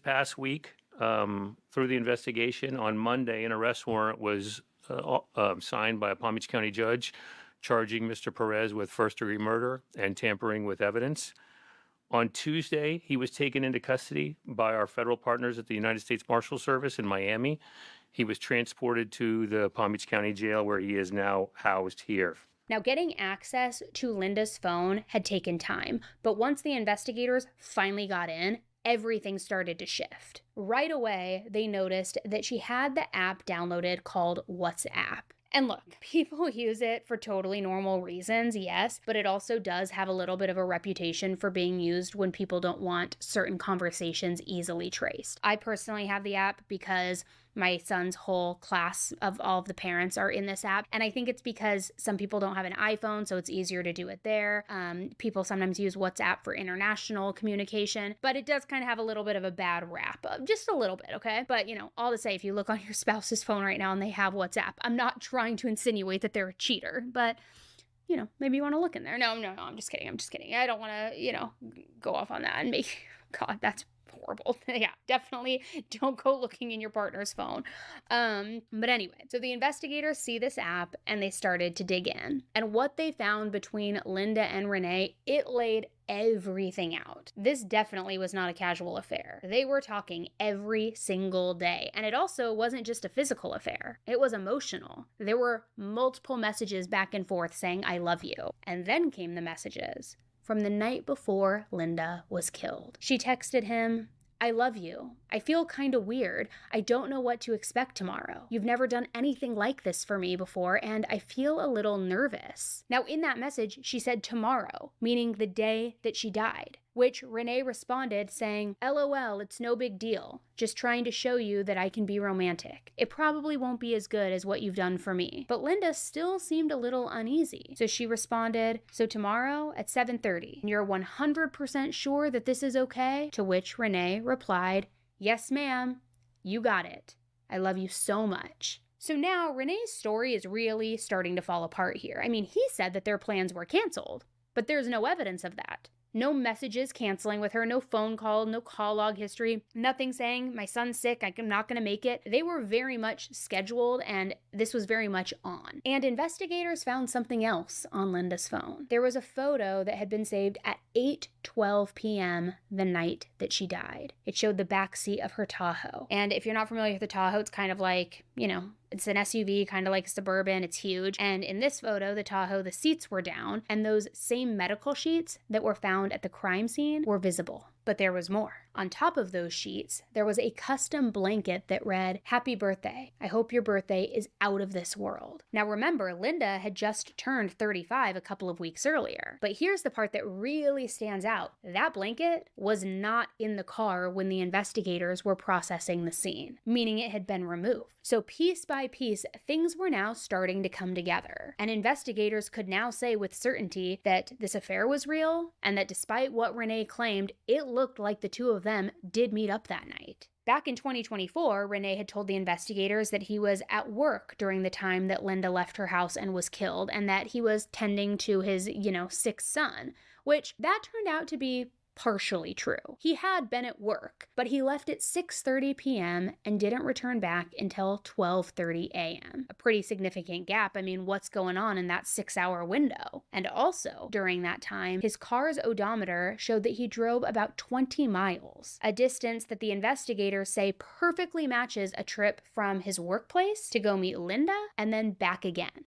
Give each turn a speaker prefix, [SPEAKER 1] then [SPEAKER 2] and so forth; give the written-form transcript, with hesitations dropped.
[SPEAKER 1] Past week, through the investigation, on Monday, an arrest warrant was signed by a Palm Beach County judge charging Mr. Perez with first-degree murder and tampering with evidence. On Tuesday, he was taken into custody by our federal partners at the United States Marshal Service in Miami. He was transported to the Palm Beach County Jail, where he is now housed here.
[SPEAKER 2] Now, getting access to Linda's phone had taken time, but once the investigators finally got in, everything started to shift. Right away, they noticed that she had the app downloaded called WhatsApp. And look, people use it for totally normal reasons, yes, but it also does have a little bit of a reputation for being used when people don't want certain conversations easily traced. I personally have the app because my son's whole class of all of the parents are in this app. And I think it's because some people don't have an iPhone, so it's easier to do it there. People sometimes use WhatsApp for international communication, but it does kind of have a little bit of a bad rap, just a little bit, okay? But, all to say, if you look on your spouse's phone right now and they have WhatsApp, I'm not trying to insinuate that they're a cheater, but maybe you want to look in there. No, I'm just kidding. I don't want to, go off on that and make, God, that's horrible. Yeah, definitely don't go looking in your partner's phone. But anyway, so the investigators see this app and they started to dig in. And what they found between Linda and Renee, it laid everything out. This definitely was not a casual affair. They were talking every single day. And it also wasn't just a physical affair. It was emotional. There were multiple messages back and forth saying, "I love you." And then came the messages from the night before Linda was killed. She texted him, "I love you. I feel kind of weird. I don't know what to expect tomorrow. You've never done anything like this for me before, and I feel a little nervous." Now, in that message, she said tomorrow, meaning the day that she died, which Renee responded saying, "LOL, it's no big deal. Just trying to show you that I can be romantic. It probably won't be as good as what you've done for me." But Linda still seemed a little uneasy. So she responded, "So tomorrow at 7:30, you're 100% sure that this is okay?" To which Renee replied, "Yes, ma'am. You got it. I love you so much." So now Renee's story is really starting to fall apart here. I mean, he said that their plans were canceled, but there's no evidence of that. No messages canceling with her, no phone call, no call log history, nothing saying, "My son's sick, I'm not going to make it." They were very much scheduled, and this was very much on. And investigators found something else on Linda's phone. There was a photo that had been saved at 8:12 p.m. the night that she died. It showed the backseat of her Tahoe. And if you're not familiar with the Tahoe, it's kind of like, it's an SUV, kind of like Suburban. It's huge. And in this photo, the Tahoe, the seats were down, and those same medical sheets that were found at the crime scene were visible. But there was more. On top of those sheets, there was a custom blanket that read, "Happy birthday. I hope your birthday is out of this world." Now remember, Linda had just turned 35 a couple of weeks earlier. But here's the part that really stands out. That blanket was not in the car when the investigators were processing the scene, meaning it had been removed. So piece by piece, things were now starting to come together. And investigators could now say with certainty that this affair was real, and that despite what Renee claimed, it looked like the two of them did meet up that night. Back in 2024, Renee had told the investigators that he was at work during the time that Linda left her house and was killed, and that he was tending to his, sick son, which that turned out to be partially true. He had been at work, but he left at 6:30 p.m. and didn't return back until 12:30 a.m. A pretty significant gap. I mean, what's going on in that 6-hour window? And also, during that time, his car's odometer showed that he drove about 20 miles, a distance that the investigators say perfectly matches a trip from his workplace to go meet Linda and then back again.